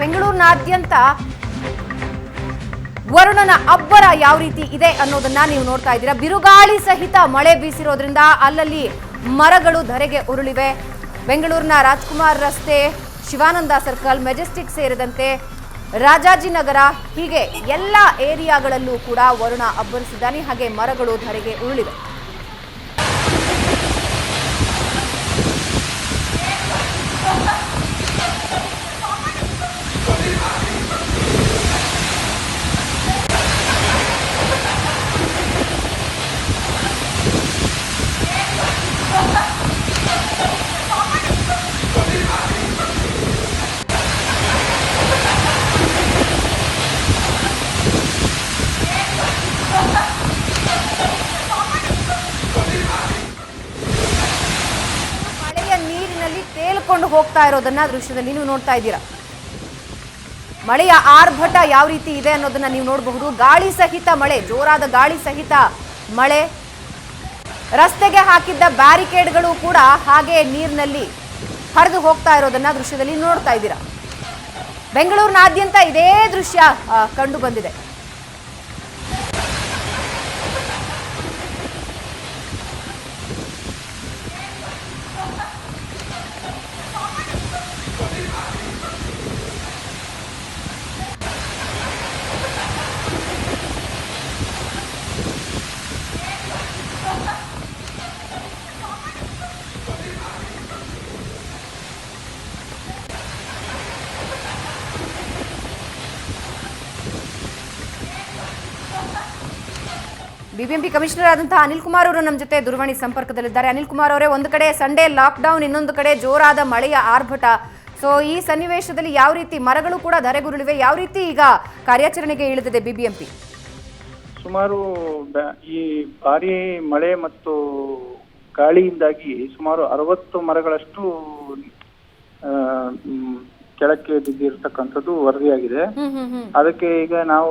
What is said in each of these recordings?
ಬೆಂಗಳೂರಿನಾದ್ಯಂತ ವರುಣನ ಅಬ್ಬರ ಯಾವ ರೀತಿ ಇದೆ ಅನ್ನೋದನ್ನ ನೀವು ನೋಡ್ತಾ ಇದ್ದೀರಾ. ಬಿರುಗಾಳಿ ಸಹಿತ ಮಳೆ ಬೀಸಿರೋದ್ರಿಂದ ಅಲ್ಲಲ್ಲಿ ಮರಗಳು ಧರೆಗೆ ಉರುಳಿವೆ. ಬೆಂಗಳೂರಿನ ರಾಜ್ಕುಮಾರ್ ರಸ್ತೆ, ಶಿವಾನಂದ ಸರ್ಕಲ್, ಮೆಜೆಸ್ಟಿಕ್ ಸೇರಿದಂತೆ ರಾಜಾಜಿನಗರ ಹೀಗೆ ಎಲ್ಲ ಏರಿಯಾಗಳಲ್ಲೂ ಕೂಡ ವರುಣ ಅಬ್ಬರಿಸಿದ್ದಾನೆ. ಹಾಗೆ ಮರಗಳು ಧರೆಗೆ ಉರುಳಿವೆ. ತೇಲ್ಕೊಂಡು ಹೋಗ್ತಾ ಇರೋದನ್ನ ದೃಶ್ಯದಲ್ಲಿ ನೀವು ನೋಡ್ತಾ ಇದ್ದೀರಾ. ಮಳೆಯ ಆರ್ಭಟ ಯಾವ ರೀತಿ ಇದೆ ಅನ್ನೋದನ್ನ ನೀವು ನೋಡಬಹುದು. ಗಾಳಿ ಸಹಿತ ಮಳೆ, ಜೋರಾದ ಗಾಳಿ ಸಹಿತ ಮಳೆ. ರಸ್ತೆಗೆ ಹಾಕಿದ್ದ ಬ್ಯಾರಿಕೇಡ್ಗಳು ಕೂಡ ಹಾಗೆ ನೀರಿನಲ್ಲಿ ಹರಿದು ಹೋಗ್ತಾ ಇರೋದನ್ನ ದೃಶ್ಯದಲ್ಲಿ ನೋಡ್ತಾ ಇದ್ದೀರಾ. ಬೆಂಗಳೂರಿನಾದ್ಯಂತ ಇದೇ ದೃಶ್ಯ ಕಂಡು ಬಂದಿದೆ. ಬಿಬಿಎಂಪಿ ಕಮಿಷನರ್ ಆದಂತಹ ಅನಿಲ್ ಕುಮಾರ್ ಅವರು ನಮ್ಮ ಜೊತೆ ದೂರವಾಣಿ ಸಂಪರ್ಕದಲ್ಲಿದ್ದಾರೆ. ಅನಿಲ್ ಕುಮಾರ್ ಅವರೇ, ಒಂದು ಕಡೆ ಸಂಡೇ ಲಾಕ್ಡೌನ್, ಇನ್ನೊಂದು ಕಡೆ ಜೋರಾದ ಮಳೆಯ ಆರ್ಭಟ. ಸೊ ಈ ಸನ್ನಿವೇಶದಲ್ಲಿ ಯಾವ ರೀತಿ ಮರಗಳು ಕೂಡ ಧರೆಗುರುಳಿವೆ, ಯಾವ ರೀತಿ ಈಗ ಕಾರ್ಯಾಚರಣೆಗೆ ಇಳಿದಿದೆ ಬಿಬಿಎಂಪಿ? ಸುಮಾರು ಈ ಭಾರಿ ಮಳೆ ಮತ್ತು ಗಾಳಿಯಿಂದಾಗಿ ಸುಮಾರು 60 ಮರಗಳಷ್ಟು ಕೆಳಕ್ಕೆ ಬಿದ್ದಿರತಕ್ಕಂಥದ್ದು ವರದಿಯಾಗಿದೆ. ಅದಕ್ಕೆ ಈಗ ನಾವು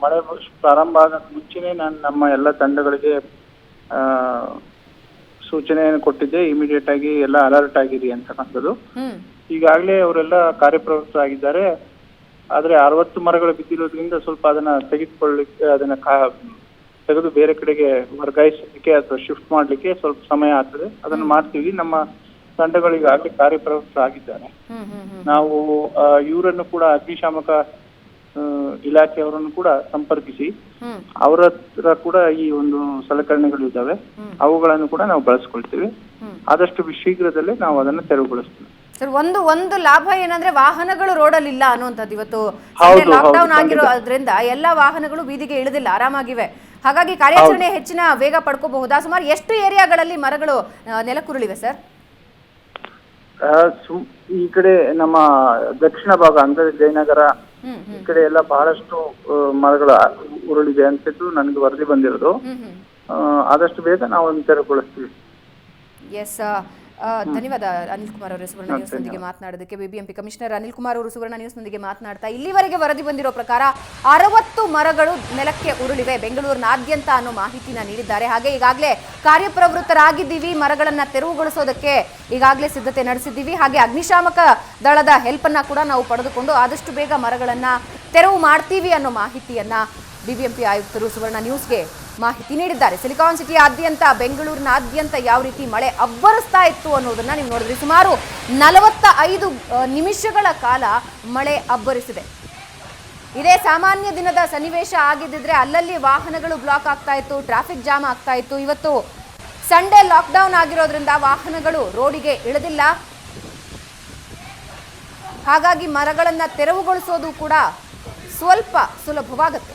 ಮಳೆ ಪ್ರಾರಂಭ ಆದ ಮುಂಚೆನೆ ನಾನು ನಮ್ಮ ಎಲ್ಲ ತಂಡಗಳಿಗೆ ಸೂಚನೆಯನ್ನು ಕೊಟ್ಟಿದ್ದೆ. ಇಮಿಡಿಯೇಟ್ ಆಗಿ ಎಲ್ಲ ಅಲರ್ಟ್ ಆಗಿರಿ ಅಂತಕ್ಕಂಥದ್ದು. ಈಗಾಗಲೇ ಅವರೆಲ್ಲ ಕಾರ್ಯಪ್ರವೃತ್ತರಾಗಿದ್ದಾರೆ. ಆದ್ರೆ 60 ಮರಗಳು ಬಿದ್ದಿರೋದ್ರಿಂದ ಸ್ವಲ್ಪ ಅದನ್ನ ತೆಗೆದುಕೊಳ್ಳಿಕ್ಕೆ, ಅದನ್ನ ತೆಗೆದು ಬೇರೆ ಕಡೆಗೆ ವರ್ಗಾಯಿಸಲಿಕ್ಕೆ ಅಥವಾ ಶಿಫ್ಟ್ ಮಾಡ್ಲಿಕ್ಕೆ ಸ್ವಲ್ಪ ಸಮಯ ಆಗ್ತದೆ. ಅದನ್ನ ಮಾಡ್ತೀವಿ. ನಮ್ಮ ತಂಡಗಳಿಗಾಗಲೇ ಕಾರ್ಯಪ್ರವೃತ್ತರಾಗಿದ್ದಾರೆ. ನಾವು ಇವರನ್ನು ಕೂಡ ಅಗ್ನಿಶಾಮಕ ಇಲಾಖೆಯವರನ್ನು ಕೂಡ ಸಂಪರ್ಕಿಸಿ ಅವರ ಹತ್ರ ಕೂಡ ಈ ಒಂದು ಸಲಕರಣೆಗಳು ಇದ್ದಾವೆ, ಅವುಗಳನ್ನು ಕೂಡ ನಾವು ಬಳಸ್ಕೊಳ್ತೀವಿ. ಆದಷ್ಟು ಶೀಘ್ರದಲ್ಲೇ ನಾವು ಅದನ್ನು ತೆರವುಗೊಳಿಸ್ತೀವಿ. ಸರ್, ಒಂದು ಲಾಭ ಏನಂದ್ರೆ ವಾಹನಗಳು ರೋಡಲ್ಲಿ ಇಲ್ಲ ಅನ್ನುವಂಥದ್ದು. ಇವತ್ತು ಲಾಕ್ಡೌನ್ ಆಗಿರೋದ್ರಿಂದ ಎಲ್ಲ ವಾಹನಗಳು ಬೀದಿಗೆ ಇಳಿದಿಲ್ಲ, ಆರಾಮಾಗಿವೆ. ಹಾಗಾಗಿ ಕಾರ್ಯಾಚರಣೆ ಹೆಚ್ಚಿನ ವೇಗ ಪಡ್ಕೋಬಹುದಾ? ಸುಮಾರು ಎಷ್ಟು ಏರಿಯಾಗಳಲ್ಲಿ ಮರಗಳು ನೆಲಕ್ಕುರುಳಿವೆ ಸರ್? ಈ ಕಡೆ ನಮ್ಮ ದಕ್ಷಿಣ ಭಾಗ ಅಂದ್ರೆ ಜಯನಗರ ಈ ಕಡೆ ಎಲ್ಲ ಬಹಳಷ್ಟು ಮರಗಳ ಉರುಳಿದೆ ಅಂತಿದ್ದು ನನಗೆ ವರದಿ ಬಂದಿರೋದು. ಆದಷ್ಟು ಬೇಗ ನಾವು ಅದನ್ನು ತೆರವುಗೊಳಿಸ್ತೀವಿ. ಎಸ್, ಧನ್ಯವಾದ ಅನಿಲ್ ಕುಮಾರ್ ಅವರು ಸುವರ್ಣ ನ್ಯೂಸ್ನೊಂದಿಗೆ ಮಾತನಾಡೋದಕ್ಕೆ. ಬಿಬಿಎಂಪಿ ಕಮಿಷನರ್ ಅನಿಲ್ ಕುಮಾರ್ ಅವರು ಸುವರ್ಣ ನ್ಯೂಸ್ನೊಂದಿಗೆ ಮಾತನಾಡ್ತಾ, ಇಲ್ಲಿವರೆಗೆ ವರದಿ ಬಂದಿರೋ ಪ್ರಕಾರ 60 ಮರಗಳು ನೆಲಕ್ಕೆ ಉರುಳಿವೆ ಬೆಂಗಳೂರಿನಾದ್ಯಂತ ಅನ್ನೋ ಮಾಹಿತಿನ ನೀಡಿದ್ದಾರೆ. ಹಾಗೆ ಈಗಾಗಲೇ ಕಾರ್ಯಪ್ರವೃತ್ತರಾಗಿದ್ದೀವಿ, ಮರಗಳನ್ನ ತೆರವುಗೊಳಿಸೋದಕ್ಕೆ ಈಗಾಗಲೇ ಸಿದ್ಧತೆ ನಡೆಸಿದ್ದೀವಿ. ಹಾಗೆ ಅಗ್ನಿಶಾಮಕ ದಳದ ಹೆಲ್ಪ್ ಅನ್ನ ಕೂಡ ನಾವು ಪಡೆದುಕೊಂಡು ಆದಷ್ಟು ಬೇಗ ಮರಗಳನ್ನ ತೆರವು ಮಾಡ್ತೀವಿ ಅನ್ನೋ ಮಾಹಿತಿಯನ್ನ ಬಿಬಿಎಂಪಿ ಆಯುಕ್ತರು ಸುವರ್ಣ ನ್ಯೂಸ್ಗೆ ಮಾಹಿತಿ ನೀಡಿದ್ದಾರೆ. ಸಿಲಿಕಾನ್ ಸಿಟಿಯಾದ್ಯಂತ, ಬೆಂಗಳೂರಿನಾದ್ಯಂತ ಯಾವ ರೀತಿ ಮಳೆ ಅಬ್ಬರಿಸ್ತಾ ಇತ್ತು ಅನ್ನೋದನ್ನ ನೀವು ನೋಡಿದ್ರಿ. ಸುಮಾರು 45 ನಿಮಿಷಗಳ ಕಾಲ ಮಳೆ ಅಬ್ಬರಿಸಿದೆ. ಇದೇ ಸಾಮಾನ್ಯ ದಿನದ ಸನ್ನಿವೇಶ ಆಗಿದ್ದಿದ್ರೆ ಅಲ್ಲಲ್ಲಿ ವಾಹನಗಳು ಬ್ಲಾಕ್ ಆಗ್ತಾ ಇತ್ತು, ಟ್ರಾಫಿಕ್ ಜಾಮ್ ಆಗ್ತಾ ಇತ್ತು. ಇವತ್ತು ಸಂಡೇ ಲಾಕ್ಡೌನ್ ಆಗಿರೋದ್ರಿಂದ ವಾಹನಗಳು ರೋಡಿಗೆ ಇಳಿದಿಲ್ಲ. ಹಾಗಾಗಿ ಮರಗಳನ್ನ ತೆರವುಗೊಳಿಸೋದು ಕೂಡ ಸ್ವಲ್ಪ ಸುಲಭವಾಗುತ್ತೆ.